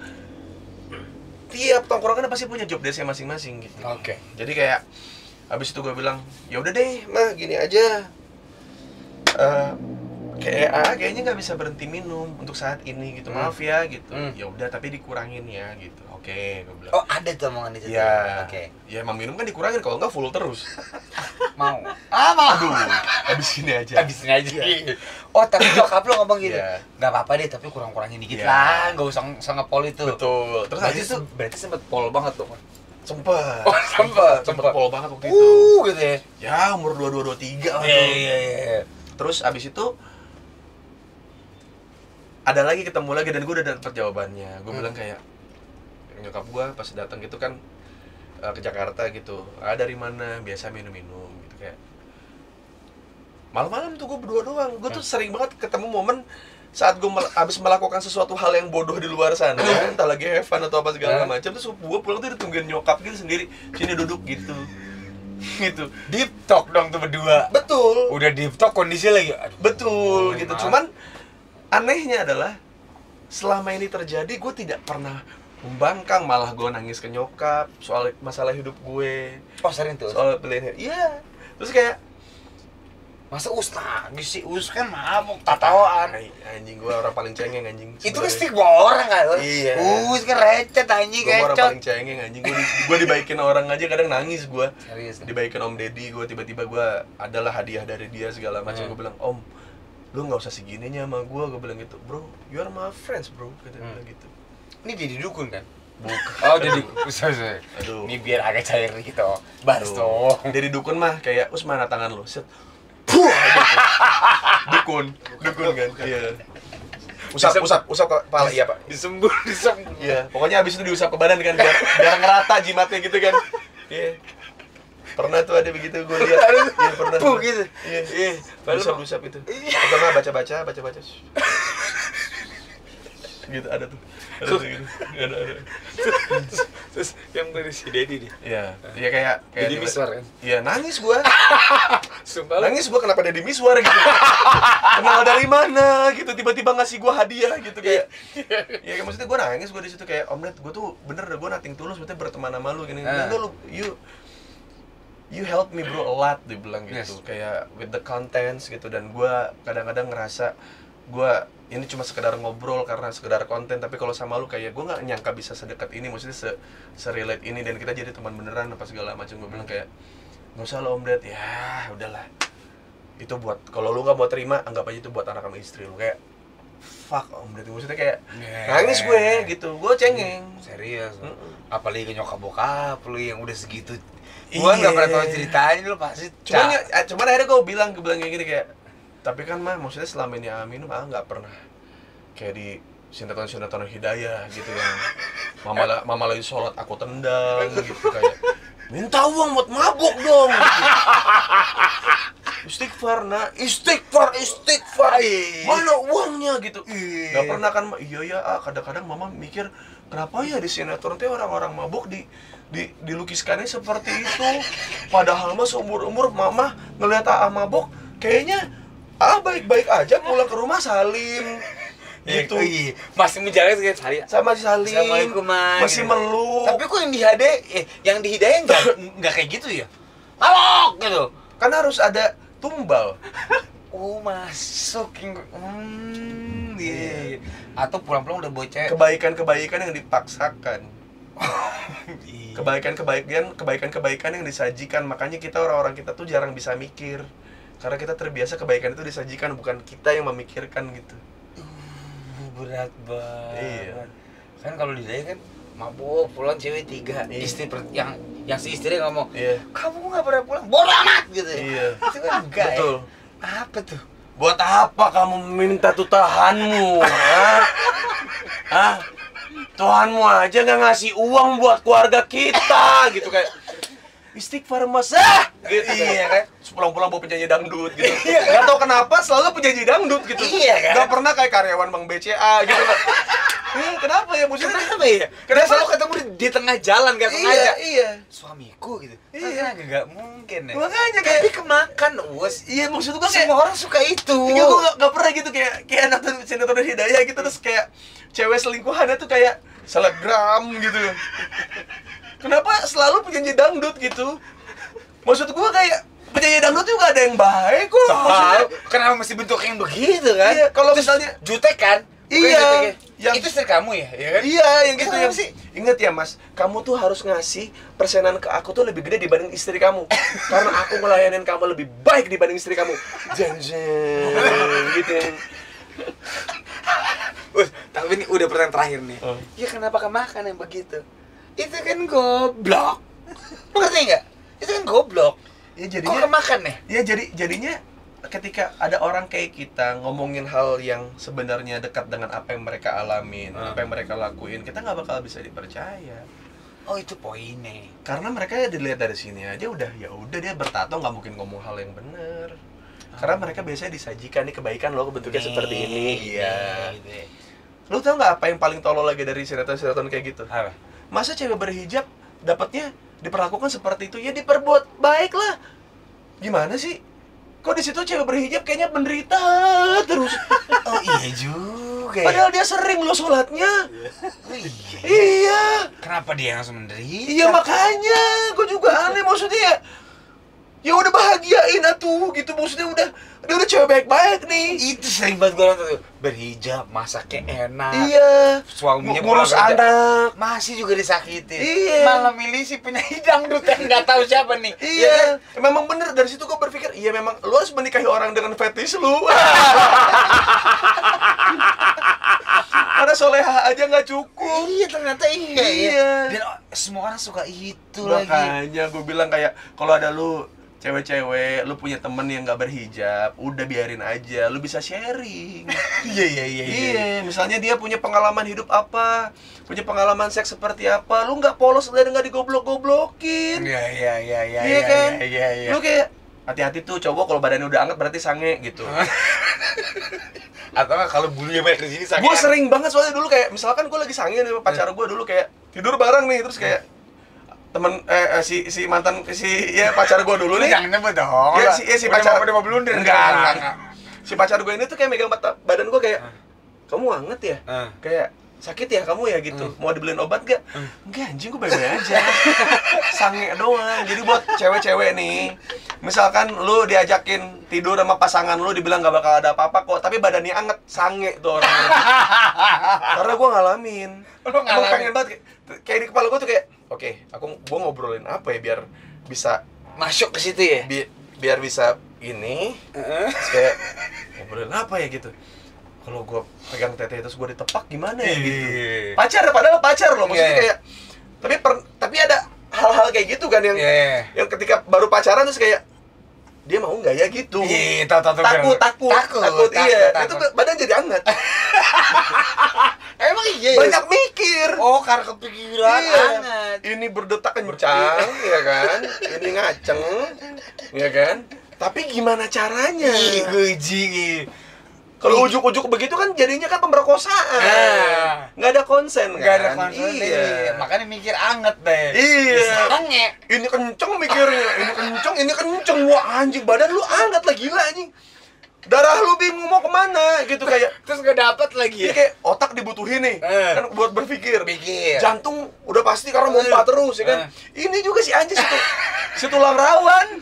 tiap tongkrongan pasti punya job desk-nya masing-masing gitu. Oke. Jadi kayak habis itu gue bilang, ya udah deh, Ma, gini aja. kayaknya nggak bisa berhenti minum untuk saat ini gitu, maaf ya gitu. Ya udah tapi dikurangin ya gitu. Oke, gue bilang. Oh, ada tuh omongan itu. Ya, Oke. Ya emang minum kan dikurangin, kalau nggak full terus. Mau. Mau. Aduh, habisin aja. Habisin aja. Oh, tapi nyokap lo ngomong gitu. Iya. Nggak apa-apa deh, tapi kurang-kurangin dikit Iya. lah, nggak usah ngepol itu. Betul. Terus habis itu berarti sempet pol banget tuh. sempet. Oh, Sempet pol banget waktu itu. Gitu ya. Ya, umur 22 23 lah tuh. Iya. Terus abis itu ada lagi, ketemu lagi, dan gue udah dapet jawabannya. Gue bilang kayak, nyokap gue pas datang gitu kan ke Jakarta gitu, dari mana, biasa minum-minum gitu, kayak malam-malam tuh gue berdua doang. Gue tuh sering banget ketemu momen saat gue abis melakukan sesuatu hal yang bodoh di luar sana, entah lagi have fun atau apa segala macam, terus gue pulang tuh ditungguin nyokap gitu sendiri, sini duduk gitu. Gitu. Deep talk dong tuh berdua. Betul. Udah deep talk kondisi lagi. Aduh, betul gitu. Cuman anehnya adalah selama ini terjadi gue tidak pernah membangkang, malah gue nangis ke nyokap soal masalah hidup gue. Oh, sering tuh. Soal pilihan. Iya. Terus kayak masa nangis sih? Kan mabuk, tatoan. Anjing, gue orang paling cengeng anjing. Itu kan stigma orang kan? Iya. Kan recet anjing, gue orang kecot. paling cengeng anjing. Gue dibaikin orang aja kadang nangis gue. Serius. Dibaikin Om Deddy, gue tiba-tiba gue adalah hadiah dari dia segala macam. Gue bilang, Om, lu nggak usah segininya sama gue bilang gitu. Bro, you are my friends bro, bilang gitu. Ini jadi dukun kan? Bukan. Oh, jadi sorry. Aduh. Ini biar agak cair gitu. Bahas tuh. Dari dukun mah kayak, us mana tangan lu? Set. Puh, gitu. Dukun kan. Iya. Usap kepala, iya Pak. Disembur. Iya, pokoknya abis itu diusap ke badan kan biar ngerata jimatnya gitu kan. Iya. Pernah tuh ada begitu gue lihat. Iya, pernah. Gitu. Iya. Usap itu. Atau nggak baca. Gitu ada tuh gitu. Ada. Terus yang dari si Dedi nih. Iya kayak Dedi Miswar kan? Iya, nangis gua. Sumpah. Nangis gua kenapa Dedi Miswar gitu. Kenal dari mana gitu, tiba-tiba ngasih gua hadiah gitu kayak. Ya maksudnya gua nangis gua di situ kayak, Om Net, gua tuh bener gua nothing tulus maksudnya berteman sama lu gini. Enggak lu you help me bro a lot, dia bilang gitu. Kayak with the contents gitu, dan gua kadang-kadang ngerasa gua ini cuma sekedar ngobrol karena sekedar konten, tapi kalau sama lu kayak gue nggak nyangka bisa sedekat ini, maksudnya se-relate ini, dan kita jadi teman beneran apa segala macam. Gue bilang kayak, nggak usah lo Om Ded, ya udahlah, itu buat kalau lu nggak mau terima, anggap aja itu buat anak sama istri lu. Kayak fuck Om Ded, maksudnya kayak nangis gue gitu, gue cengeng. Serius. Apalagi ke nyokap bokap lu yang udah segitu. Gue nggak pernah tahu ceritanya, lu pasti. Cuman akhirnya gue bilang kayak gini kayak, tapi kan mah maksudnya selama ini minum nggak pernah kayak di sinetron hidayah gitu yang mama lagi sholat aku tendang gitu, kayak minta uang buat mabuk dong gitu. Istighfar mana uangnya gitu. Nggak pernah kan. Iya kadang-kadang mama mikir kenapa ya di sinetron teh orang-orang mabuk dilukiskannya seperti itu, padahal mah seumur-umur mama ngeliat mabuk kayaknya baik-baik aja, pulang ke rumah salim gitu. Masih menjaga sekali sama si salim. Assalamualaikum, masih meluk. Tapi kok yang di hidayah enggak kayak gitu ya? Mabok gitu. Kan harus ada tumbal. Oh, masuk. Iya. Atau pulang-pulang udah bocah. Kebaikan yang dipaksakan. Kebaikan yang disajikan. Makanya kita orang-orang kita tuh jarang bisa mikir. Karena kita terbiasa kebaikan itu disajikan, bukan kita yang memikirkan gitu. Berat banget. Iya. Kan kalau di Daya kan mabuk, pulang cewek 3. Iya. Istri yang si istri ngomong, iya, kamu nggak pernah pulang, bodo amat gitu. Iya. Itu kan enggak. Betul. Ya? Apa tuh? Buat apa kamu minta Tuhanmu? Tuhanmu aja nggak ngasih uang buat keluarga kita gitu, kayak istighfar mas gitu. Iya kan, pulang-pulang bawa penyanyi dangdut gitu. Gak tau kenapa selalu penyanyi dangdut gitu. Iya kan, gak pernah kayak karyawan Bank BCA gitu kan. Kenapa ya maksudnya? Kenapa selalu ketemu di tengah jalan gak sengaja? Iya. Suamiku gitu. Iya, gak mungkin ya. Makanya kayak tapi kemakan iya, maksud gua kayak semua orang suka itu. Iya, gua gak pernah gitu kayak nonton sinetron hidayah gitu, terus kayak cewek selingkuhannya tuh kayak selebgram gitu. Kenapa selalu penyanyi dangdut gitu? Maksud gua kayak penyanyi dangdut juga ada yang baik kok. Maksudnya, kenapa mesti bentuk yang begitu kan? Iya, kalau misalnya jutek kan? iya, itu istri kamu ya? Iya kan? Iya, yang gitu Kenapa yang sih? Ingat ya Mas, kamu tuh harus ngasih persenan ke aku tuh lebih gede dibanding istri kamu. Karena aku ngelayanin kamu lebih baik dibanding istri kamu. Jeng gitu. Tapi ini udah pertanyaan terakhir nih. Ya kenapa kemakan yang begitu? Itu kan goblok. Lu ngerti nggak? Itu kan goblok. Ya jadinya Kok kemakan nih? ya jadinya ketika ada orang kayak kita ngomongin hal yang sebenarnya dekat dengan apa yang mereka alamin, apa yang mereka lakuin, kita nggak bakal bisa dipercaya. Oh itu poinnya. Karena mereka ya dilihat dari sini aja udah dia bertato nggak mungkin ngomong hal yang benar. Karena mereka biasanya disajikan nih kebaikan lo bentuknya seperti ini. Iya. Lu tau nggak apa yang paling tolol lagi dari sinetron-sinetron kayak gitu? Apa? Masa cewek berhijab dapatnya diperlakukan seperti itu? Ya diperbuat baik lah. Gimana sih? Kok di situ cewek berhijab kayaknya menderita terus. Oh iya juga. Padahal dia sering lo sholatnya. Oh, iya. Iya. Kenapa dia langsung menderita? Iya makanya, gue juga aneh maksudnya. Ya udah bahagiain atuh gitu, maksudnya dia udah cewek baik-baik nih. Itu sering banget gue nonton tuh. Berhijab, masaknya enak. Iya. Suaminya ngurus bekerja. anak. Masih juga disakitin. Iya. Malah milih si penyanyi dangdut yang nggak tahu siapa nih. Iya. Memang bener dari situ gue berpikir, iya memang lu harus menikahi orang dengan fetish lu. Karena soleha aja nggak cukup. Iya ternyata iya. Iya. Dan semua orang suka itu lagi. Makanya gue bilang kayak kalau ada lu cewek-cewek, lu punya temen yang nggak berhijab, udah biarin aja, lu bisa sharing. Iya, misalnya dia punya pengalaman hidup apa, punya pengalaman seks seperti apa, lu nggak polos dan nggak digoblok-goblokin. Iya kan? Lu kayak hati-hati tuh cowok kalau badannya udah anget berarti sange gitu. Atau nggak kalau bulunya banyak di sini sange. Gue sering banget soalnya dulu kayak misalkan gue lagi sange nih sama pacar gue dulu kayak tidur bareng nih terus kayak temen si mantan ya pacar gue dulu nih. Jangan nyebut dong. Ya si pacar udah mau blunder. Enggak. Si pacar gue ini tuh kayak megang badan gue kayak kamu anget ya? Kayak sakit ya kamu ya gitu. Mau dibeliin obat gak? Enggak anjing, gue baik-baik aja. Sange doang. Jadi buat cewek-cewek nih, misalkan lu diajakin tidur sama pasangan lu dibilang gak bakal ada apa-apa kok, tapi badannya anget, sange tuh orangnya. Karena gue ngalamin. Emang pengen banget kayak di kepala gue tuh kayak oke, gue ngobrolin apa ya biar bisa masuk ke situ ya? Biar bisa ini. Terus kayak ngobrolin apa ya gitu. Kalau gue pegang tete terus gue ditepak gimana ya gitu. Padahal pacar loh, maksudnya kayak tapi ada hal-hal kayak gitu kan yang ketika baru pacaran terus kayak dia mau nggak ya gitu. Takut. Iya, itu badan jadi hangat. Emang iya. Banyak mikir. Oh, karena kepikiran hangat. Ini berdetak kencang, ya kan? Ini ngaceng, ya kan? Tapi gimana caranya? Guji. Kalau ujuk-ujuk begitu kan jadinya kan pemerkosaan. Nggak ada konsen kan? Nggak ada konsen. Iya. Makanya mikir anget deh. Iya. Sange. Ini kenceng mikirnya. Ini kenceng. Wah anjing, badan lu anget lah, gila anjing. Darah lu bingung mau kemana gitu kayak. Terus nggak dapat lagi ya? Kayak otak dibutuhin nih. Kan buat berpikir. Pikir. Jantung udah pasti karena mompa terus ya kan. Ini juga si anjing si tulang rawan.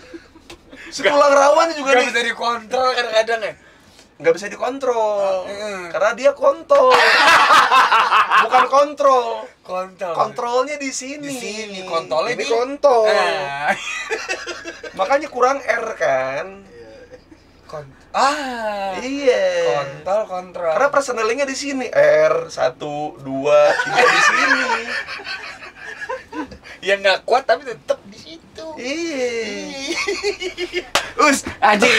Si tulang rawan juga nggak bisa dikontrol kadang-kadang ya. Nggak bisa dikontrol karena dia kontol. Bukan kontrol. Kontrolnya di sini. Kontolnya ini di kontol. Makanya kurang R kan. Iya. Kontrol. Karena personnelingnya di sini R 1, 2, 3 di sini. Yang nggak kuat tapi tetap di situ. Iya. Anjing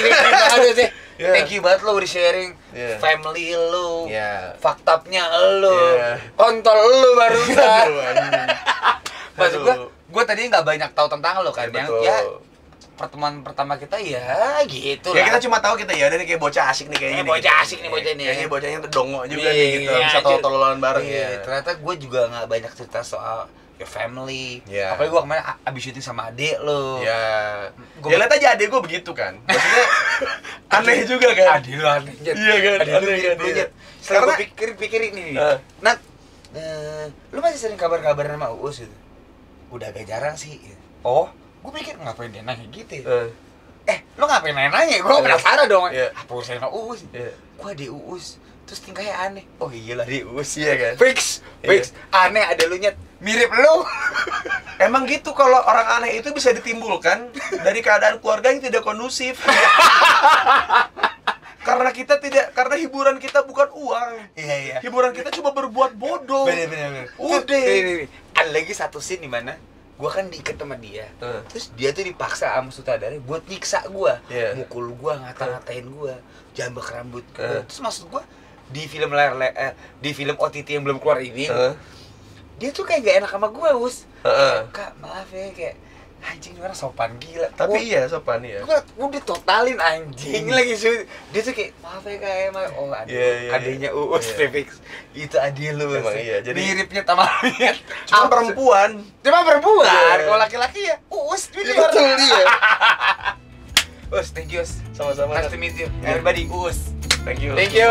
aduh sih. Thank you banget lo udah sharing family lo, faktapnya lo, kontol lo barusan. Maksud gue tadi nggak banyak tahu tentang lo kan, yang ya pertemuan pertama kita ya gitu lah. Ya kita cuma tahu kita ya udah nih kayak bocah asik nih kayaknya. Bocah asik nih bocah ini. Kayaknya bocahnya dongo juga nih gitu, bisa tolol-tololan bareng ya. Ternyata gue juga nggak banyak cerita soal your family. Apalagi gue kemarin abis syuting sama adik lo. Ya lihat aja adik gue begitu kan. Maksudnya aneh juga kan. Adik lo aneh. Iya kan. Aneh. Setelah gue pikir ini nih. Nat, lu masih sering kabar-kabaran sama Uus gitu? Udah agak jarang sih. Oh, gue pikir ngapain dia nanya gitu ya? lo ngapain nanya? Gue penasaran dong. Apa urusan sama Uus? Gue di Uus. Terus tingkahnya aneh. Oh iyalah di Uus. Iya kan? Fix. Aneh ada lu nyet. Mirip lu. Emang gitu, kalau orang aneh itu bisa ditimbulkan dari keadaan keluarga yang tidak kondusif. Karena hiburan kita bukan uang. Iya. Hiburan kita cuma berbuat bodoh. Bener. Udah. Ada lagi satu scene di mana gua kan diikat sama dia. Terus dia tuh dipaksa sama sutradara buat nyiksa gua. Mukul gua, ngata-ngatain gua, jambak rambut gua. Terus maksud gua di film di film OTT yang belum keluar ini, dia tuh kayak gak enak sama gue, Us. Kak, maaf ya, kayak anjing orang sopan gila. Tapi iya sopan ya. Gue udah totalin anjing lagi sih. Dia tuh kayak maaf ya kak, emang adanya Uus fix. Itu adik lu. Emang iya. Jadi miripnya Tamaliat. Cuma perempuan. Kalau laki-laki ya Uus gitu. Betul dia. Us, thank you Us. Sama-sama. Nice to meet you. Everybody, Uus. Thank you. Thank you.